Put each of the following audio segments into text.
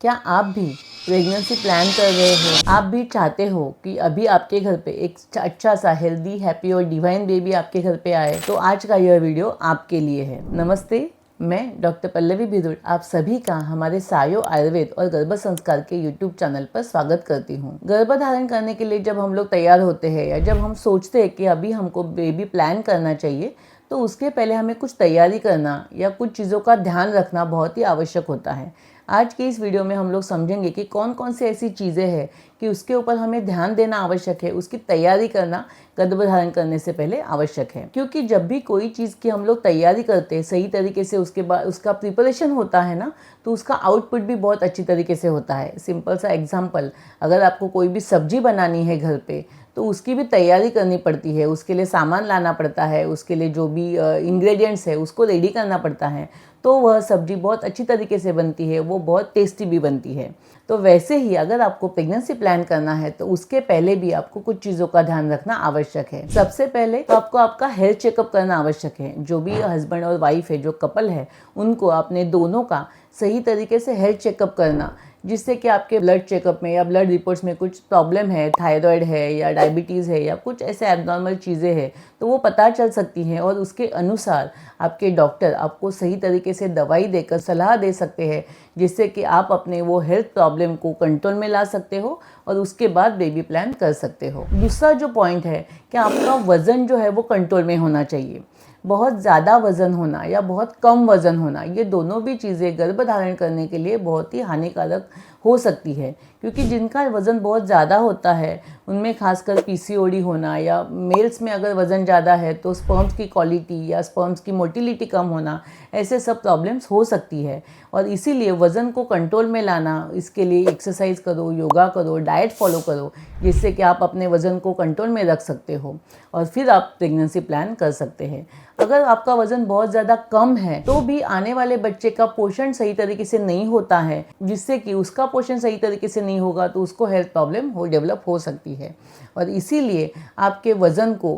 क्या आप भी प्रेगनेंसी प्लान कर रहे हो? आप भी चाहते हो कि अभी आपके घर पे एक अच्छा सा हेल्दी, हैप्पी और डिवाइन बेबी आपके घर पे आए? तो आज का यह वीडियो आपके लिए है। नमस्ते, मैं डॉक्टर पल्लवी भिदुड़ आप सभी का हमारे सायो आयुर्वेद और गर्भ संस्कार के यूट्यूब चैनल पर स्वागत करती हूँ। गर्भधारण करने के लिए जब हम लोग तैयार होते हैं या जब हम सोचते हैं कि अभी हमको बेबी प्लान करना चाहिए, तो उसके पहले हमें कुछ तैयारी करना या कुछ चीज़ों का ध्यान रखना बहुत ही आवश्यक होता है। आज की इस वीडियो में हम लोग समझेंगे कि कौन कौन सी ऐसी चीज़ें हैं कि उसके ऊपर हमें ध्यान देना आवश्यक है, उसकी तैयारी करना गर्भधारण करने से पहले आवश्यक है। क्योंकि जब भी कोई चीज़ की हम लोग तैयारी करते हैं सही तरीके से, उसके बाद उसका प्रिपरेशन होता है ना, तो उसका आउटपुट भी बहुत अच्छी तरीके से होता है। सिंपल सा एग्जाम्पल, अगर आपको कोई भी सब्जी बनानी है घर पे, तो उसकी भी तैयारी करनी पड़ती है, उसके लिए सामान लाना पड़ता है, उसके लिए जो भी इंग्रेडिएंट्स है उसको रेडी करना पड़ता है, तो वह सब्जी बहुत अच्छी तरीके से बनती है, वो बहुत टेस्टी भी बनती है। तो वैसे ही अगर आपको प्रेगनेंसी प्लान करना है तो उसके पहले भी आपको कुछ चीज़ों का ध्यान रखना आवश्यक है। सबसे पहले तो आपको आपका हेल्थ चेकअप करना आवश्यक है। जो भी हस्बैंड और वाइफ है, जो कपल है, उनको अपने दोनों का सही तरीके से हेल्थ चेकअप करना, जिससे कि आपके ब्लड चेकअप में या ब्लड रिपोर्ट्स में कुछ प्रॉब्लम है, थायराइड है या डायबिटीज़ है या कुछ ऐसे एबनॉर्मल चीज़ें हैं, तो वो पता चल सकती हैं और उसके अनुसार आपके डॉक्टर आपको सही तरीके से दवाई देकर सलाह दे सकते हैं, जिससे कि आप अपने वो हेल्थ प्रॉब्लम को कंट्रोल में ला सकते हो और उसके बाद बेबी प्लान कर सकते हो। दूसरा जो पॉइंट है कि आपका वज़न जो है वो कंट्रोल में होना चाहिए। बहुत ज़्यादा वज़न होना या बहुत कम वज़न होना, ये दोनों भी चीज़ें गर्भधारण करने के लिए बहुत ही हानिकारक हो सकती है। क्योंकि जिनका वज़न बहुत ज़्यादा होता है उनमें खासकर पीसीओडी होना, या मेल्स में अगर वज़न ज़्यादा है तो स्पर्म्स की क्वालिटी या स्पर्म्स की मोटिलिटी कम होना, ऐसे सब प्रॉब्लम्स हो सकती है। और इसीलिए वज़न को कंट्रोल में लाना, इसके लिए एक्सरसाइज करो, योगा करो, डाइट फॉलो करो, जिससे कि आप अपने वज़न को कंट्रोल में रख सकते हो और फिर आप प्रेगनेंसी प्लान कर सकते हैं। अगर आपका वज़न बहुत ज़्यादा कम है तो भी आने वाले बच्चे का पोषण सही तरीके से नहीं होता है, जिससे कि उसका पोषण सही तरीके से नहीं होगा तो उसको हेल्थ प्रॉब्लम डेवलप हो सकती है। और इसीलिए आपके वज़न को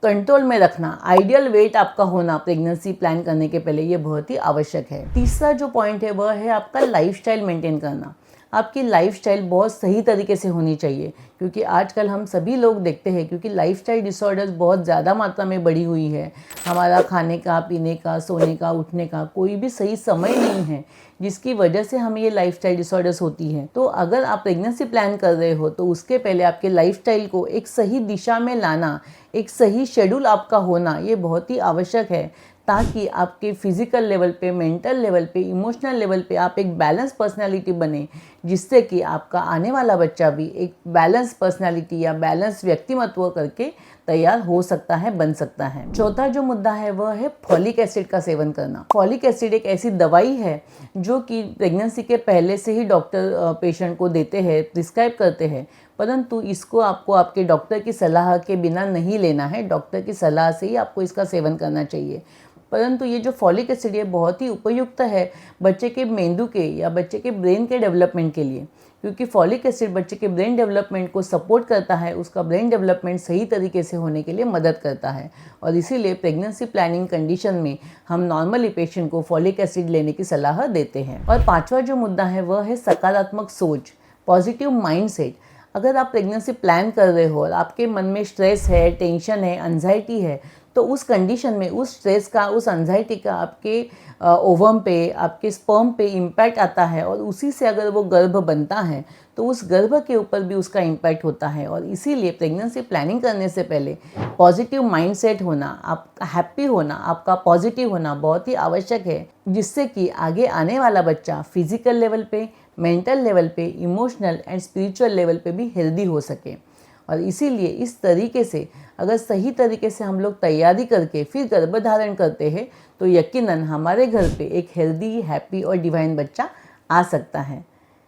कंट्रोल में रखना, आइडियल वेट आपका होना प्रेगनेंसी प्लान करने के पहले, ये बहुत ही आवश्यक है। तीसरा जो पॉइंट है वह है आपका लाइफस्टाइल मेंटेन करना। आपकी लाइफस्टाइल बहुत सही तरीके से होनी चाहिए, क्योंकि आजकल हम सभी लोग देखते हैं, क्योंकि लाइफस्टाइल डिसऑर्डर्स बहुत ज़्यादा मात्रा में बढ़ी हुई है। हमारा खाने का, पीने का, सोने का, उठने का कोई भी सही समय नहीं है, जिसकी वजह से हमें ये लाइफस्टाइल डिसऑर्डर्स होती है। तो अगर आप प्रेगनेंसी प्लान कर रहे हो तो उसके पहले आपके लाइफस्टाइल को एक सही दिशा में लाना, एक सही शेड्यूल आपका होना, ये बहुत ही आवश्यक है, ताकि आपके फिजिकल लेवल पे, मेंटल लेवल पे, इमोशनल लेवल पे आप एक बैलेंस पर्सनालिटी बने, जिससे कि आपका आने वाला बच्चा भी एक बैलेंस पर्सनालिटी या बैलेंस व्यक्तिमत्व करके तैयार हो सकता है, बन सकता है। चौथा जो मुद्दा है वह है फॉलिक एसिड का सेवन करना। फॉलिक एसिड एक ऐसी दवाई है जो कि प्रेगनेंसी के पहले से ही डॉक्टर पेशेंट को देते हैं, प्रिस्क्राइब करते हैं, परंतु इसको आपको आपके डॉक्टर की सलाह के बिना नहीं लेना है। डॉक्टर की सलाह से ही आपको इसका सेवन करना चाहिए। परंतु ये जो फॉलिक एसिड है बहुत ही उपयुक्त है बच्चे के मेंदू के या बच्चे के ब्रेन के डेवलपमेंट के लिए, क्योंकि फॉलिक एसिड बच्चे के ब्रेन डेवलपमेंट को सपोर्ट करता है, उसका ब्रेन डेवलपमेंट सही तरीके से होने के लिए मदद करता है। और इसीलिए प्रेगनेंसी प्लानिंग कंडीशन में हम नॉर्मली पेशेंट को फॉलिक एसिड लेने की सलाह देते हैं। और पांचवा जो मुद्दा है वह है सकारात्मक सोच, पॉजिटिव माइंडसेट। अगर आप प्रेगनेंसी प्लान कर रहे हो और आपके मन में स्ट्रेस है, टेंशन है, एंजाइटी है, तो उस कंडीशन में उस स्ट्रेस का, उस एंजाइटी का आपके ओवम पे, आपके स्पर्म पे इम्पैक्ट आता है, और उसी से अगर वो गर्भ बनता है तो उस गर्भ के ऊपर भी उसका इम्पैक्ट होता है। और इसीलिए प्रेगनेंसी प्लानिंग करने से पहले पॉजिटिव माइंडसेट होना, आपका हैप्पी होना, आपका पॉजिटिव होना बहुत ही आवश्यक है, जिससे कि आगे आने वाला बच्चा फिजिकल लेवल पे, मेंटल लेवल पे, इमोशनल एंड स्पिरिचुअल लेवल पे भी हेल्दी हो सके। और इसीलिए इस तरीके से अगर सही तरीके से हम लोग तैयारी करके फिर गर्भधारण करते हैं तो यकीनन हमारे घर पे एक हेल्दी, हैप्पी और डिवाइन बच्चा आ सकता है।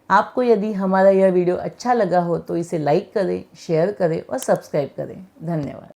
आपको यदि हमारा यह वीडियो अच्छा लगा हो तो इसे लाइक करें, शेयर करें और सब्सक्राइब करें। धन्यवाद।